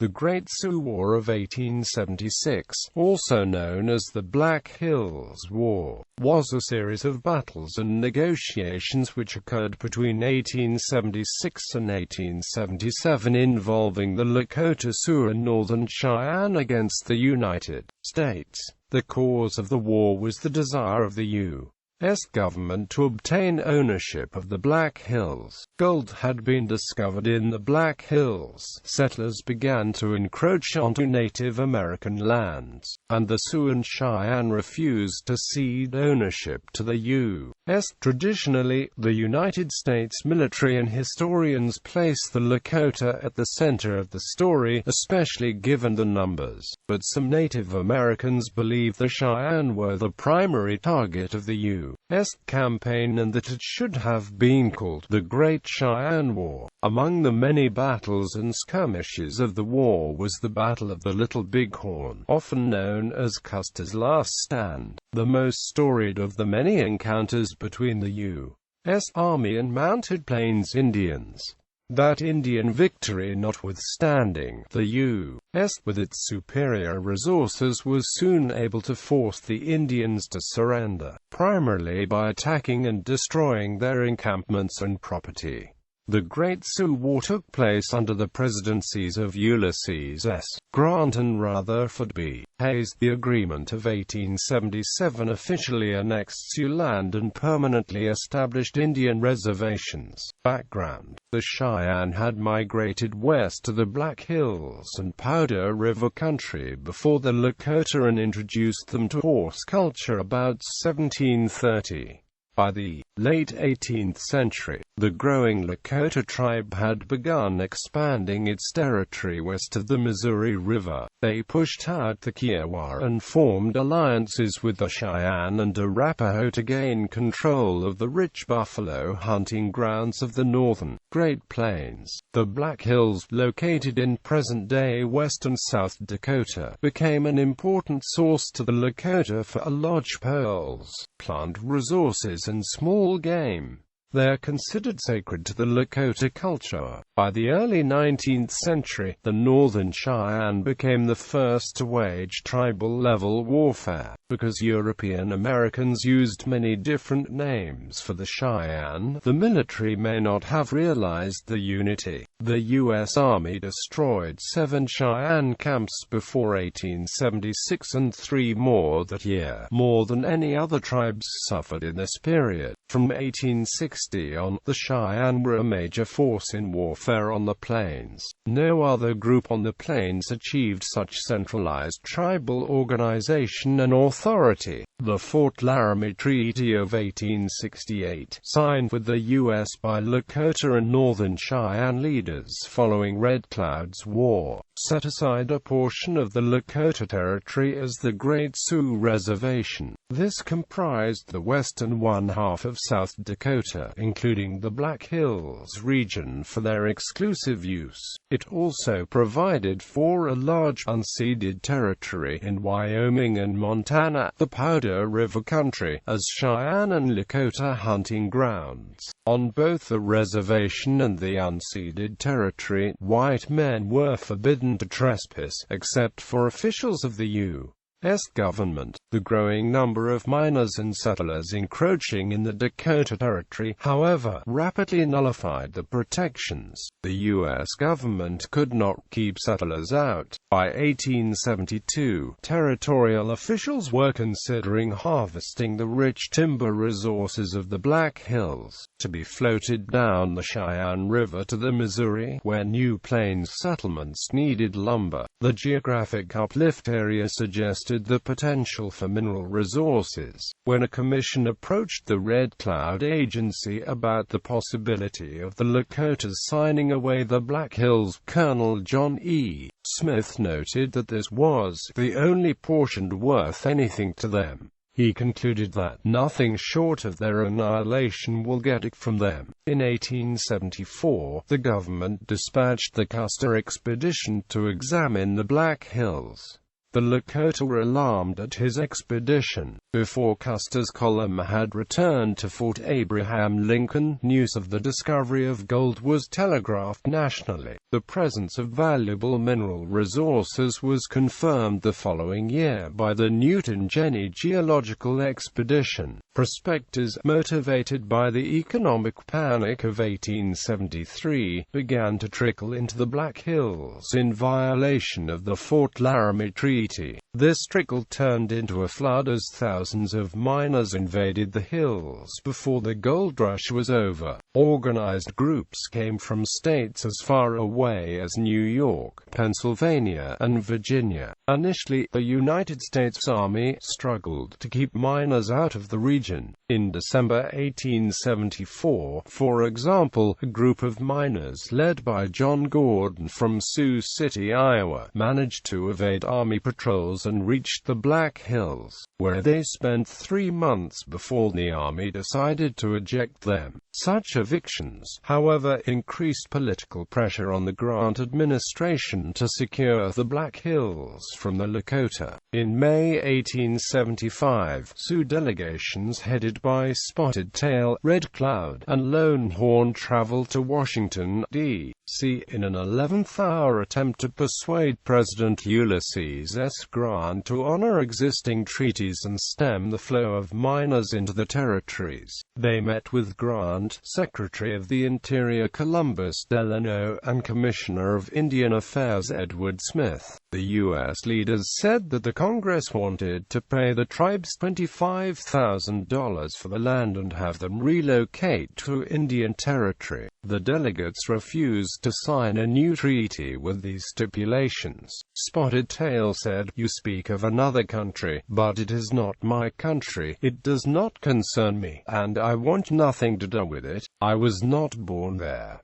The Great Sioux War of 1876, also known as the Black Hills War, was a series of battles and negotiations which occurred between 1876 and 1877 involving the Lakota Sioux and Northern Cheyenne against the United States. The cause of the war was the desire of the U.S. government to obtain ownership of the Black Hills. Gold had been discovered in the Black Hills. Settlers began to encroach onto Native American lands, and the Sioux and Cheyenne refused to cede ownership to the U.S. Traditionally, the United States military and historians place the Lakota at the center of the story, especially given the numbers. But some Native Americans believe the Cheyenne were the primary target of the U.S. campaign and that it should have been called the Great Cheyenne War. Among the many battles and skirmishes of the war was the Battle of the Little Bighorn, often known as Custer's Last Stand, the most storied of the many encounters between the U.S. Army and Mounted Plains Indians. That Indian victory notwithstanding, the U.S., with its superior resources, was soon able to force the Indians to surrender, primarily by attacking and destroying their encampments and property. The Great Sioux War took place under the presidencies of Ulysses S. Grant and Rutherford B. Hayes. The agreement of 1877 officially annexed Sioux land and permanently established Indian reservations. Background: the Cheyenne had migrated west to the Black Hills and Powder River country before the Lakota and introduced them to horse culture about 1730. By the late 18th century, the growing Lakota tribe had begun expanding its territory west of the Missouri River. They pushed out the Kiowa and formed alliances with the Cheyenne and Arapaho to gain control of the rich buffalo hunting grounds of the northern Great Plains. The Black Hills, located in present-day West and South Dakota, became an important source to the Lakota for lodge pearls, plant resources and small game. They are considered sacred to the Lakota culture. By the early 19th century, the Northern Cheyenne became the first to wage tribal-level warfare. Because European Americans used many different names for the Cheyenne, the military may not have realized the unity. The U.S. Army destroyed 7 Cheyenne camps before 1876 and 3 more that year. More than any other tribes suffered in this period. From 1860 on, the Cheyenne were a major force in warfare on the plains. No other group on the plains achieved such centralized tribal organization and authority. The Fort Laramie Treaty of 1868, signed with the U.S. by Lakota and Northern Cheyenne leaders following Red Cloud's War, set aside a portion of the Lakota territory as the Great Sioux Reservation. This comprised the western one-half of South Dakota, including the Black Hills region, for their exclusive use. It also provided for a large unceded territory in Wyoming and Montana, the Powder River country, as Cheyenne and Lakota hunting grounds. On both the reservation and the unceded territory, white men were forbidden to trespass, except for officials of the U.S. government. The growing number of miners and settlers encroaching in the Dakota Territory, however, rapidly nullified the protections. The U.S. government could not keep settlers out. By 1872, territorial officials were considering harvesting the rich timber resources of the Black Hills, to be floated down the Cheyenne River to the Missouri, where New Plains settlements needed lumber. The geographic uplift area suggested the potential for mineral resources. When a commission approached the Red Cloud Agency about the possibility of the Lakotas signing away the Black Hills, Colonel John E. Smith noted that this was the only portion worth anything to them. He concluded that nothing short of their annihilation will get it from them. In 1874, the government dispatched the Custer expedition to examine the Black Hills. The Lakota were alarmed at his expedition. Before Custer's column had returned to Fort Abraham Lincoln, news of the discovery of gold was telegraphed nationally. The presence of valuable mineral resources was confirmed the following year by the Newton-Jenny geological expedition. Prospectors, motivated by the economic panic of 1873, began to trickle into the Black Hills in violation of the Fort Laramie Treaty. This trickle turned into a flood as thousands of miners invaded the hills before the gold rush was over. Organized groups came from states as far away as New York, Pennsylvania, and Virginia. Initially, the United States Army struggled to keep miners out of the region. In December 1874, for example, a group of miners led by John Gordon from Sioux City, Iowa, managed to evade Army patrols and reached the Black Hills, where they spent 3 months before the Army decided to eject them. Such evictions, however, increased political pressure on the Grant administration to secure the Black Hills from the Lakota. In May 1875, Sioux delegations headed by Spotted Tail, Red Cloud, and Lone Horn traveled to Washington, D.C. in an 11th-hour attempt to persuade President Ulysses S. Grant to honor existing treaties and stem the flow of miners into the territories. They met with Grant, Secretary of the Interior Columbus Delano, and Commissioner of Indian Affairs Edward Smith. The U.S. leaders said that the Congress wanted to pay the tribes $25,000 for the land and have them relocate to Indian Territory. The delegates refused to sign a new treaty with these stipulations. Spotted Tail said, "You speak of another country, but it is not my country. It does not concern me, and I want nothing to do with it. I was not born there.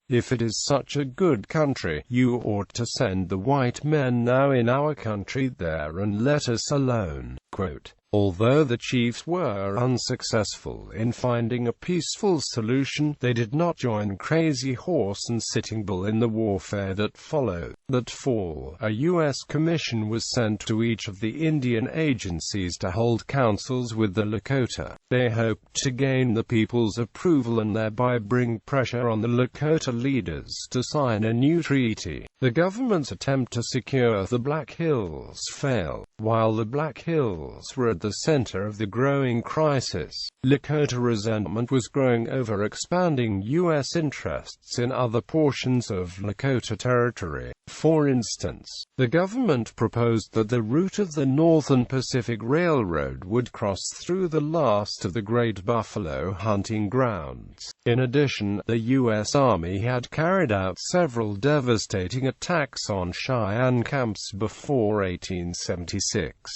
If it is such a good country, you ought to send the white men now in our country there and let us alone." Quote, although the chiefs were unsuccessful in finding a peaceful solution, they did not join Crazy Horse and Sitting Bull in the warfare that followed. That fall, a U.S. commission was sent to each of the Indian agencies to hold councils with the Lakota. They hoped to gain the people's approval and thereby bring pressure on the Lakota leaders to sign a new treaty. The government's attempt to secure the Black Hills failed. While the Black Hills were at the center of the growing crisis, Lakota resentment was growing over expanding U.S. interests in other portions of Lakota territory. For instance, the government proposed that the route of the Northern Pacific Railroad would cross through the last of the Great Buffalo hunting grounds. In addition, the U.S. Army had carried out several devastating attacks on Cheyenne camps before 1876.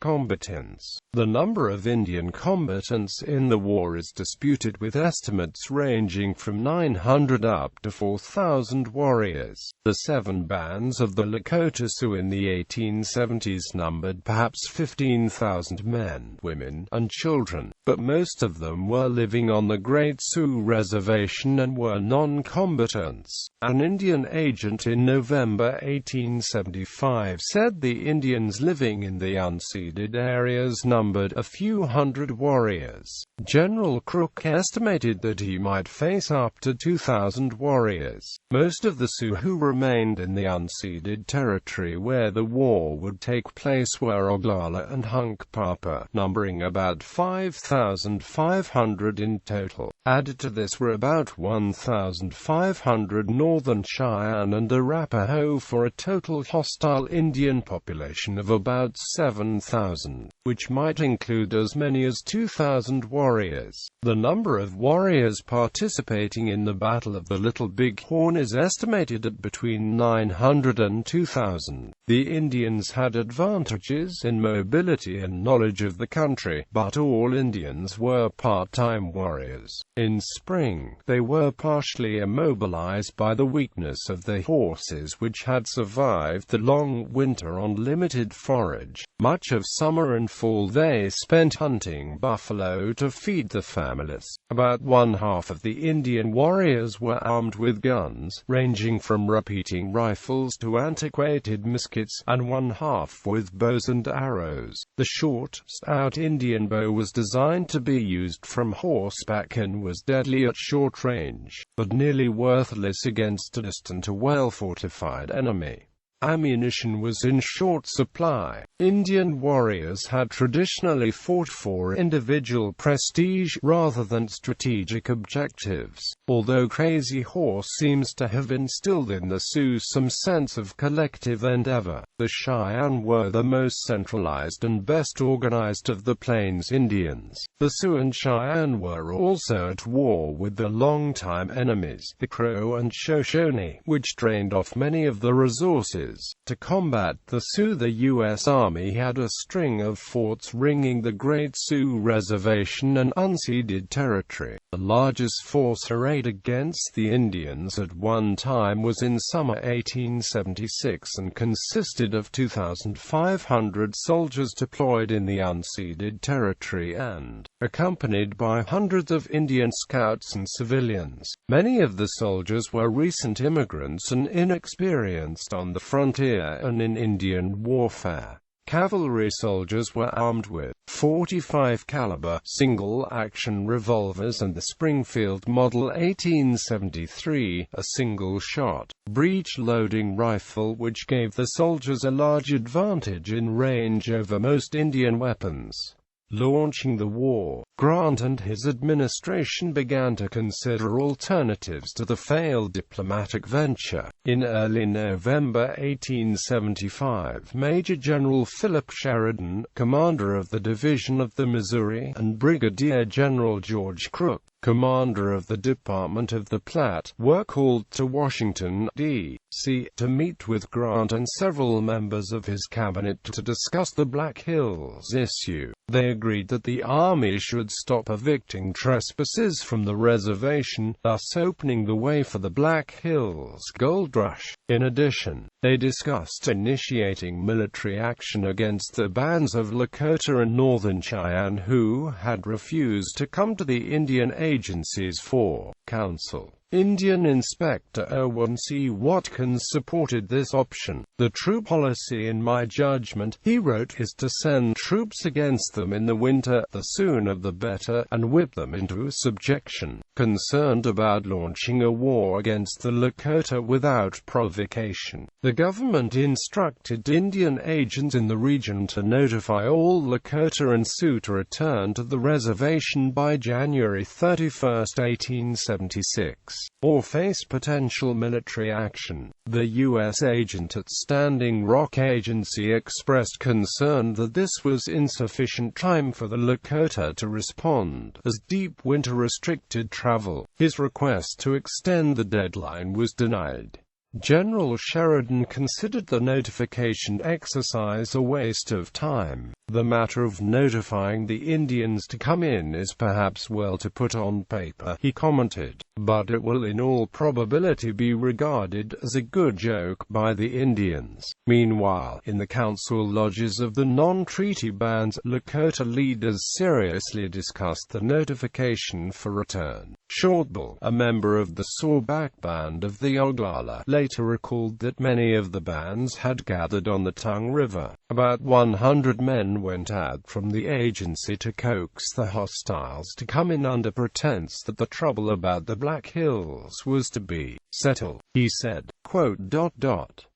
Combatants. The number of Indian combatants in the war is disputed, with estimates ranging from 900 up to 4,000 warriors. The 7 bands of the Lakota Sioux in the 1870s numbered perhaps 15,000 men, women, and children, but most of them were living on the Great Sioux Reservation and were non-combatants. An Indian agent in November 1875 said the Indians living in the unceded areas numbered a few hundred warriors. General Crook estimated that he might face up to 2,000 warriors. Most of the Sioux who remained in the unceded territory where the war would take place were Oglala and Hunkpapa, numbering about 5,500 in total. Added to this were about 1,500 Northern Cheyenne and Arapaho for a total hostile Indian population of about 7,000, which might include as many as 2,000 warriors. The number of warriors participating in the Battle of the Little Bighorn is estimated at between 900 and 2,000. The Indians had advantages in mobility and knowledge of the country, but all Indians were part-time warriors. In spring, they were partially immobilized by the weakness of their horses, which had survived the long winter on limited forage. Much of summer and fall they spent hunting buffalo to feed the families. About one-half of the Indian warriors were armed with guns, ranging from repeating rifles to antiquated muskets, and one-half with bows and arrows. The short, stout Indian bow was designed to be used from horseback and was deadly at short range, but nearly worthless against a distant or well-fortified enemy. Ammunition was in short supply. Indian warriors had traditionally fought for individual prestige rather than strategic objectives, although Crazy Horse seems to have instilled in the Sioux some sense of collective endeavor. The Cheyenne were the most centralized and best organized of the Plains Indians. The Sioux and Cheyenne were also at war with their longtime enemies, the Crow and Shoshone, which drained off many of the resources. To combat the Sioux, the U.S. Army had a string of forts ringing the Great Sioux Reservation and unceded territory. The largest force arrayed against the Indians at one time was in summer 1876 and consisted of 2,500 soldiers deployed in the unceded territory and accompanied by hundreds of Indian scouts and civilians. Many of the soldiers were recent immigrants and inexperienced on the frontier and in Indian warfare. Cavalry soldiers were armed with .45 caliber single-action revolvers and the Springfield Model 1873, a single-shot, breech-loading rifle which gave the soldiers a large advantage in range over most Indian weapons. Launching the war, Grant and his administration began to consider alternatives to the failed diplomatic venture. In early November 1875, Major General Philip Sheridan, commander of the Division of the Missouri, and Brigadier General George Crook, commander of the Department of the Platte, were called to Washington, D.C., to meet with Grant and several members of his cabinet to discuss the Black Hills issue. They agreed that the Army should stop evicting trespassers from the reservation, thus opening the way for the Black Hills Gold Rush. In addition, they discussed initiating military action against the bands of Lakota and Northern Cheyenne who had refused to come to the Indian agencies for counsel. Indian Inspector Owen C. Watkins supported this option. "The true policy in my judgment," he wrote, "is to send troops against them in the winter, the sooner the better, and whip them into subjection." Concerned about launching a war against the Lakota without provocation, the government instructed Indian agents in the region to notify all Lakota and Sioux to return to the reservation by January 31, 1876. Or face potential military action. The U.S. agent at Standing Rock Agency expressed concern that this was insufficient time for the Lakota to respond, as deep winter restricted travel. His request to extend the deadline was denied. General Sheridan considered the notification exercise a waste of time. "The matter of notifying the Indians to come in is perhaps well to put on paper," he commented, "but it will in all probability be regarded as a good joke by the Indians." Meanwhile, in the council lodges of the non-treaty bands, Lakota leaders seriously discussed the notification for return. Shortbull, a member of the Sawback Band of the Oglala, later recalled that many of the bands had gathered on the Tongue River. About 100 men went out from the agency to coax the hostiles to come in under pretense that the trouble about the Black Hills was to be settled. He said,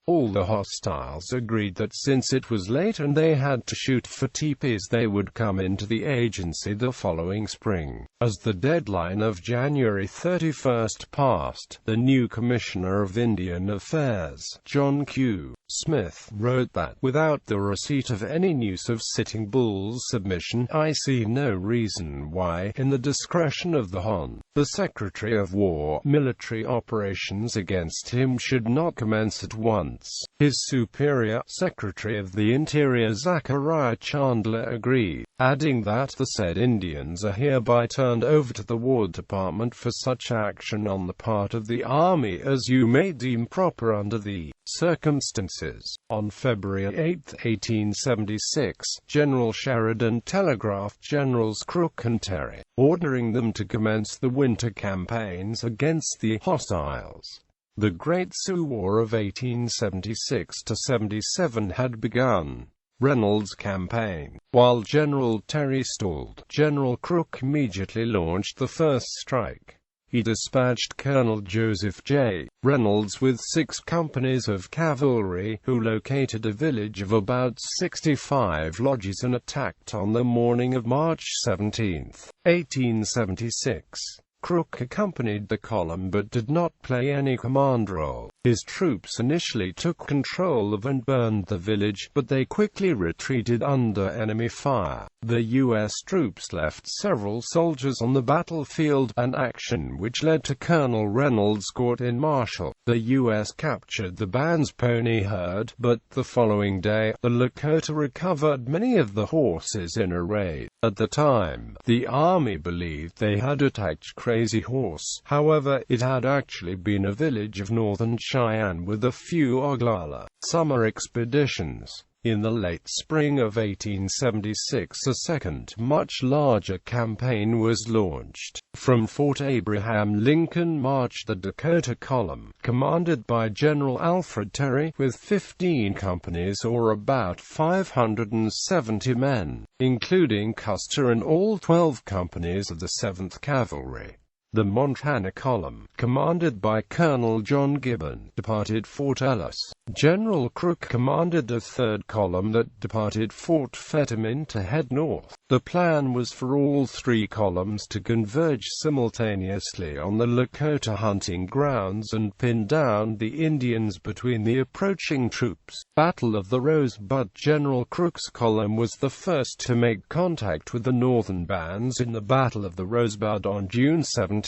"All the hostiles agreed that since it was late and they had to shoot for teepees, they would come into the agency the following spring." As the deadline of January 31 passed, the new Commissioner of Indian Affairs, John Q. Smith, wrote that, "Without the receipt of any news of Sitting Bull's submission, I see no reason why, in the discretion of the Hon. the Secretary of War, military operations against him should not commence at once." months. His superior, Secretary of the Interior Zachariah Chandler, agreed, adding that the said Indians are hereby turned over to the War Department for such action on the part of the Army as you may deem proper under the circumstances. On February 8, 1876, General Sheridan telegraphed Generals Crook and Terry, ordering them to commence the winter campaigns against the hostiles. The Great Sioux War of 1876–77 had begun. Reynolds' campaign. While General Terry stalled, General Crook immediately launched the first strike. He dispatched Colonel Joseph J. Reynolds with 6 companies of cavalry, who located a village of about 65 lodges and attacked on the morning of March 17, 1876. Crook accompanied the column but did not play any command role. His troops initially took control of and burned the village, but they quickly retreated under enemy fire. The U.S. troops left several soldiers on the battlefield, an action which led to Colonel Reynolds' court-martial. The U.S. captured the band's pony herd, but the following day, the Lakota recovered many of the horses in a raid. At the time, the Army believed they had attacked Crazy Horse. However, it had actually been a village of Northern Cheyenne with a few Oglala summer expeditions. In the late spring of 1876, a second, much larger campaign was launched. From Fort Abraham Lincoln marched the Dakota Column, commanded by General Alfred Terry, with 15 companies or about 570 men, including Custer and all 12 companies of the 7th Cavalry. The Montana Column, commanded by Colonel John Gibbon, departed Fort Ellis. General Crook commanded a 3rd column that departed Fort Fetterman to head north. The plan was for all 3 columns to converge simultaneously on the Lakota hunting grounds and pin down the Indians between the approaching troops. Battle of the Rosebud. General Crook's column was the first to make contact with the northern bands in the Battle of the Rosebud on June 17.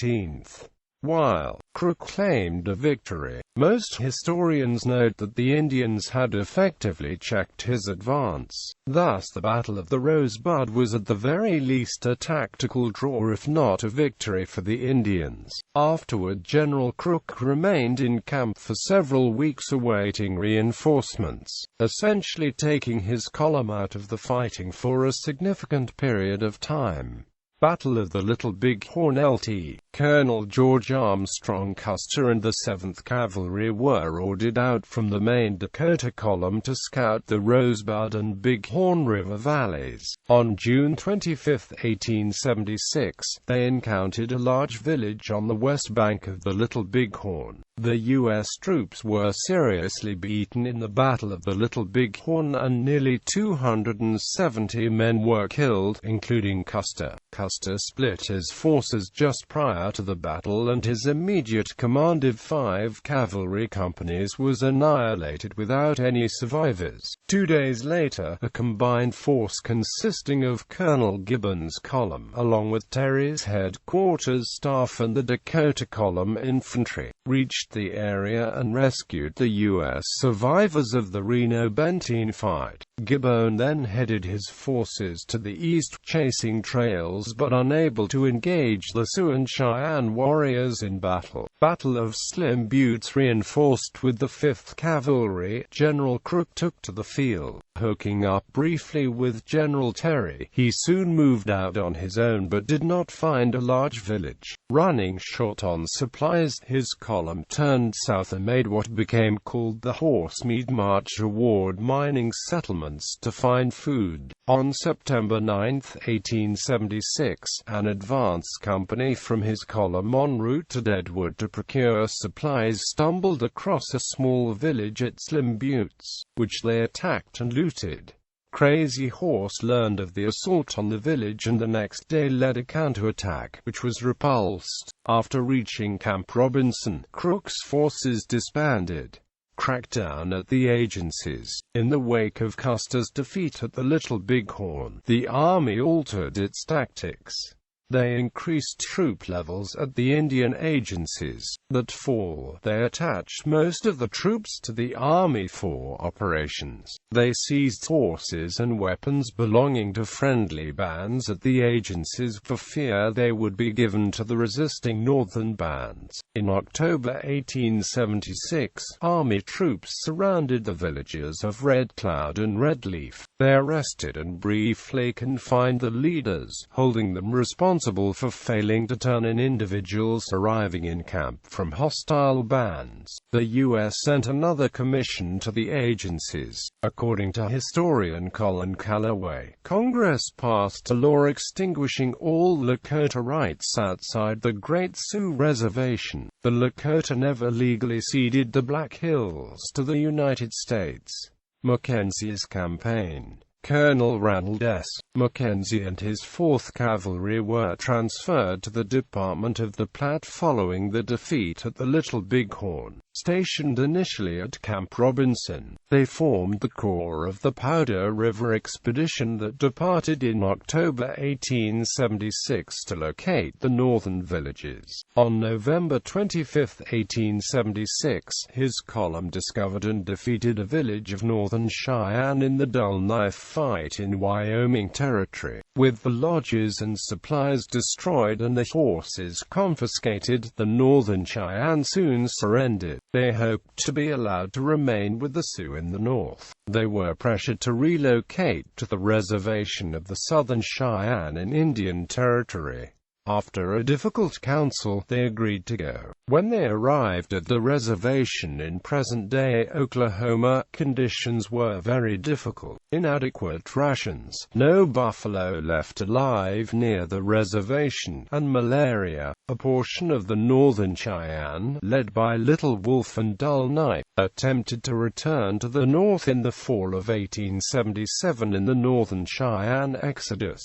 While Crook claimed a victory, most historians note that the Indians had effectively checked his advance. Thus the Battle of the Rosebud was at the very least a tactical draw if not a victory for the Indians. Afterward, General Crook remained in camp for several weeks awaiting reinforcements, essentially taking his column out of the fighting for a significant period of time. Battle of the Little Bighorn. Lt. Colonel George Armstrong Custer and the 7th Cavalry were ordered out from the main Dakota Column to scout the Rosebud and Bighorn River valleys. On June 25, 1876, they encountered a large village on the west bank of the Little Bighorn. The U.S. troops were seriously beaten in the Battle of the Little Bighorn and nearly 270 men were killed, including Custer. Custer split his forces just prior to the battle and his immediate command of 5 cavalry companies was annihilated without any survivors. 2 days later, a combined force consisting of Colonel Gibbon's column, along with Terry's headquarters staff and the Dakota Column infantry, reached the area and rescued the U.S. survivors of the Reno-Benteen fight. Gibbon then headed his forces to the east, chasing trails but unable to engage the Sioux and Cheyenne warriors in battle. Battle of Slim Buttes. Reinforced with the 5th Cavalry, General Crook took to the field. Hooking up briefly with General Terry, he soon moved out on his own but did not find a large village. Running short on supplies, his column turned south and made what became called the Horsemeat March toward mining settlements to find food. On September 9, 1876, an advance company from his column en route to Deadwood to procure supplies stumbled across a small village at Slim Buttes, which they attacked and looted. Crazy Horse learned of the assault on the village and the next day led a counterattack, which was repulsed. After reaching Camp Robinson, Crook's forces disbanded. Crackdown at the agencies. In the wake of Custer's defeat at the Little Bighorn, the Army altered its tactics. They increased troop levels at the Indian agencies. That fall, they attached most of the troops to the Army for operations. They seized horses and weapons belonging to friendly bands at the agencies for fear they would be given to the resisting northern bands. In October 1876, Army troops surrounded the villages of Red Cloud and Red Leaf. They arrested and briefly confined the leaders, holding them responsible for failing to turn in individuals arriving in camp from hostile bands. The U.S. sent another commission to the agencies. According to historian Colin Calloway, Congress passed a law extinguishing all Lakota rights outside the Great Sioux Reservation. The Lakota never legally ceded the Black Hills to the United States. Mackenzie's campaign. Colonel Ranald S. Mackenzie and his 4th Cavalry were transferred to the Department of the Platte following the defeat at the Little Bighorn. Stationed initially at Camp Robinson, they formed the core of the Powder River expedition that departed in October 1876 to locate the northern villages. On November 25, 1876, his column discovered and defeated a village of Northern Cheyenne in the Dull Knife fight in Wyoming Territory. With the lodges and supplies destroyed and the horses confiscated, the Northern Cheyenne soon surrendered. They hoped to be allowed to remain with the Sioux in the north. They were pressured to relocate to the reservation of the Southern Cheyenne in Indian Territory. After a difficult council, they agreed to go. When they arrived at the reservation in present-day Oklahoma, conditions were very difficult. Inadequate rations, no buffalo left alive near the reservation, and malaria. A portion of the Northern Cheyenne, led by Little Wolf and Dull Knife, attempted to return to the north in the fall of 1877 in the Northern Cheyenne Exodus.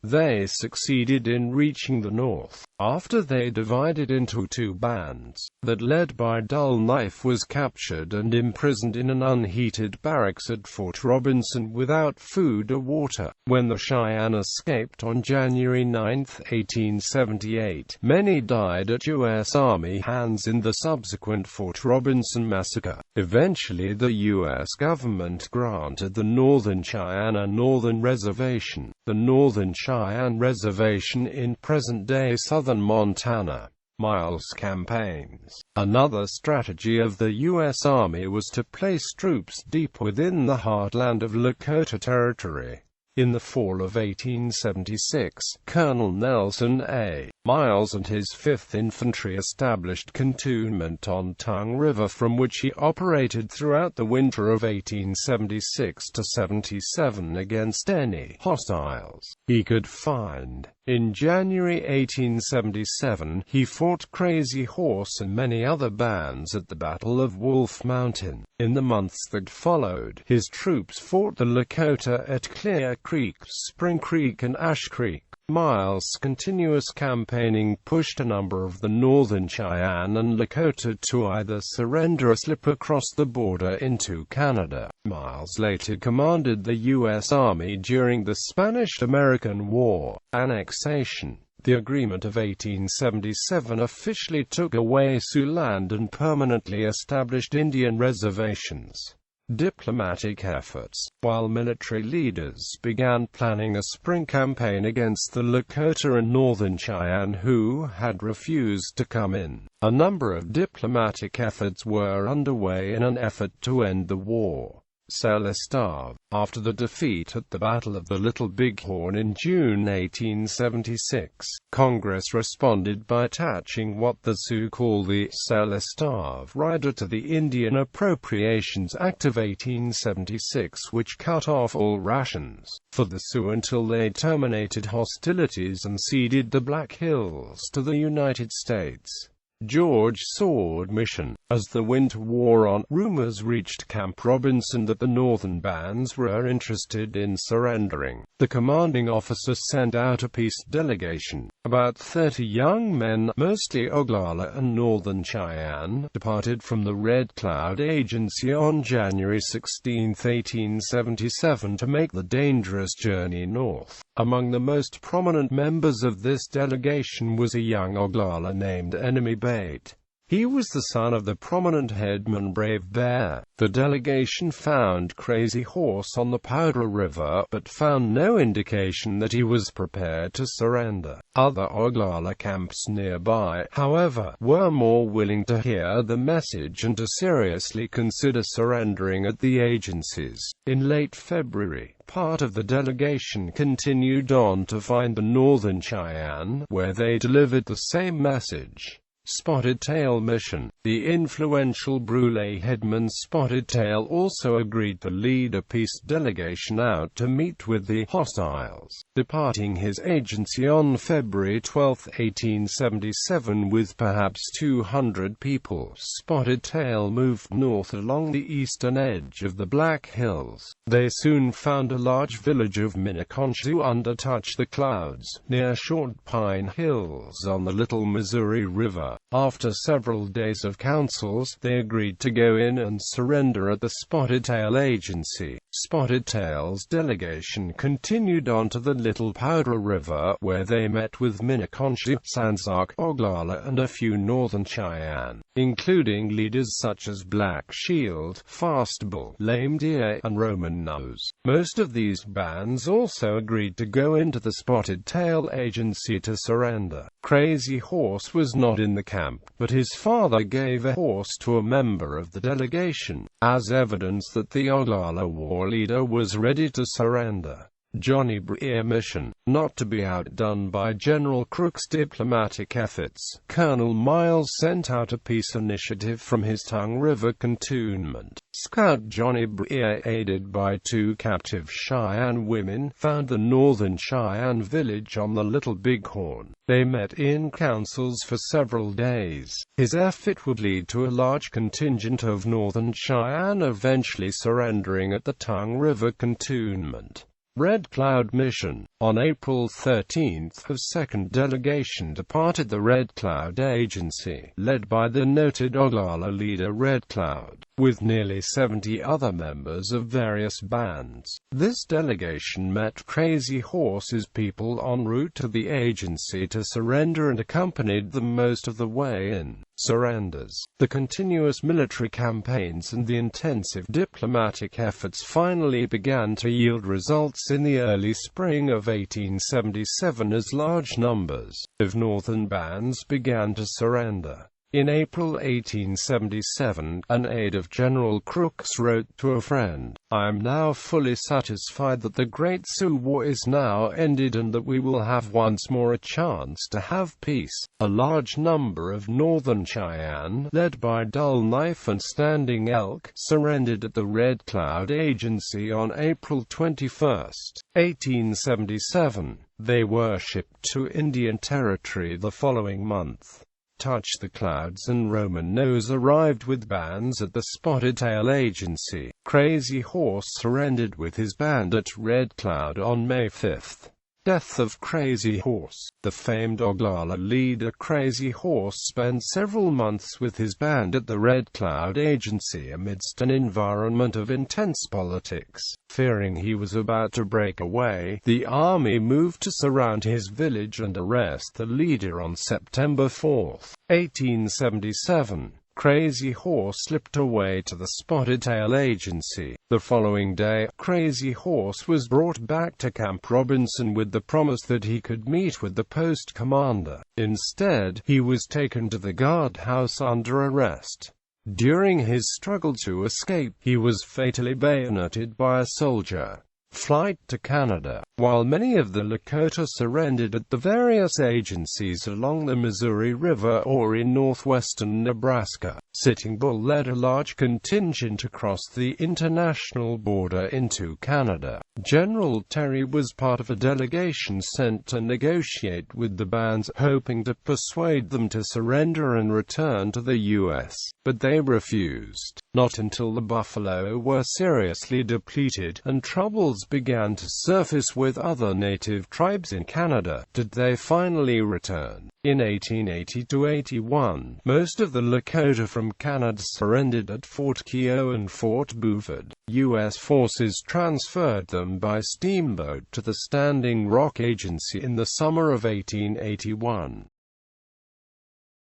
They succeeded in reaching the north. After they divided into 2 bands, that led by Dull Knife was captured and imprisoned in an unheated barracks at Fort Robinson without food or water. When the Cheyenne escaped on January 9, 1878, many died at U.S. Army hands in the subsequent Fort Robinson massacre. Eventually the U.S. government granted the Northern Cheyenne a northern reservation. The Northern Cheyenne Reservation in present-day southern Montana. Miles' campaigns. Another strategy of the U.S. Army was to place troops deep within the heartland of Lakota Territory. In the fall of 1876, Colonel Nelson A. Miles and his 5th Infantry established cantonment on Tongue River, from which he operated throughout the winter of 1876–77 against any hostiles he could find. In January 1877, he fought Crazy Horse and many other bands at the Battle of Wolf Mountain. In the months that followed, his troops fought the Lakota at Clear Creek, Spring Creek and Ash Creek. Miles' continuous campaigning pushed a number of the Northern Cheyenne and Lakota to either surrender or slip across the border into Canada. Miles later commanded the U.S. Army during the Spanish-American War. Annexation. The Agreement of 1877 officially took away Sioux land and permanently established Indian reservations. Diplomatic efforts. While military leaders began planning a spring campaign against the Lakota and Northern Cheyenne who had refused to come in, a number of diplomatic efforts were underway in an effort to end the war. The. After the defeat at the Battle of the Little Bighorn in June 1876, Congress responded by attaching what the Sioux call the The rider to the Indian Appropriations Act of 1876, which cut off all rations for the Sioux until they terminated hostilities and ceded the Black Hills to the United States. George Sword Mission. As the winter wore on, rumors reached Camp Robinson that the northern bands were interested in surrendering. The commanding officer sent out a peace delegation. About 30 young men, mostly Oglala and Northern Cheyenne, departed from the Red Cloud Agency on January 16, 1877 to make the dangerous journey north. Among the most prominent members of this delegation was a young Oglala named Enemy-Bate. He was the son of the prominent headman Brave Bear. The delegation found Crazy Horse on the Powder River, but found no indication that he was prepared to surrender. Other Oglala camps nearby, however, were more willing to hear the message and to seriously consider surrendering at the agencies. In late February, part of the delegation continued on to find the Northern Cheyenne, where they delivered the same message. Spotted Tail Mission. The influential Brule headman Spotted Tail also agreed to lead a peace delegation out to meet with the hostiles. Departing his agency on February 12, 1877 with perhaps 200 people, Spotted Tail moved north along the eastern edge of the Black Hills. They soon found a large village of Minneconjou under Touch the Clouds, near Short Pine Hills on the Little Missouri River. After several days of councils, they agreed to go in and surrender at the Spotted Tail Agency. Spotted Tail's delegation continued on to the Little Powder River, where they met with Minneconjou, Sansac, Oglala and a few Northern Cheyenne, including leaders such as Black Shield, Fastbull, Lame Deer, and Roman Nose. Most of these bands also agreed to go into the Spotted Tail Agency to surrender. Crazy Horse was not in the camp, but his father gave a horse to a member of the delegation, as evidence that the Oglala war leader was ready to surrender. Johnny Breer mission. Not to be outdone by General Crook's diplomatic efforts, Colonel Miles sent out a peace initiative from his Tongue River cantonment. Scout Johnny Breer, aided by 2 captive Cheyenne women, found the Northern Cheyenne village on the Little Bighorn. They met in councils for several days. His effort would lead to a large contingent of Northern Cheyenne eventually surrendering at the Tongue River cantonment. Red Cloud Mission. On April 13, a second delegation departed the Red Cloud Agency, led by the noted Oglala leader Red Cloud, with nearly 70 other members of various bands. This delegation met Crazy Horse's people en route to the agency to surrender and accompanied them most of the way in. Surrenders. The continuous military campaigns and the intensive diplomatic efforts finally began to yield results in the early spring of 1877 as large numbers of northern bands began to surrender. In April 1877, an aide of General Crook's wrote to a friend, "I am now fully satisfied that the Great Sioux War is now ended and that we will have once more a chance to have peace." A large number of Northern Cheyenne, led by Dull Knife and Standing Elk, surrendered at the Red Cloud Agency on April 21, 1877. They were shipped to Indian Territory the following month. Touch the Clouds and Roman Nose arrived with bands at the Spotted Tail Agency. Crazy Horse surrendered with his band at Red Cloud on May 5. Death of Crazy Horse. The famed Oglala leader Crazy Horse spent several months with his band at the Red Cloud Agency amidst an environment of intense politics. Fearing he was about to break away, the army moved to surround his village and arrest the leader on September 4, 1877. Crazy Horse slipped away to the Spotted Tail Agency. The following day, Crazy Horse was brought back to Camp Robinson with the promise that he could meet with the post commander. Instead, he was taken to the guardhouse under arrest. During his struggle to escape, he was fatally bayoneted by a soldier. flight to Canada. While many of the Lakota surrendered at the various agencies along the Missouri River or in northwestern Nebraska, Sitting Bull led a large contingent across the international border into Canada. General Terry was part of a delegation sent to negotiate with the bands, hoping to persuade them to surrender and return to the U.S., but they refused. Not until the buffalo were seriously depleted, and troubles began to surface with other native tribes in Canada, did they finally return. In 1880–81, most of the Lakota from Canada surrendered at Fort Keogh and Fort Buford. U.S. forces transferred them by steamboat to the Standing Rock Agency in the summer of 1881.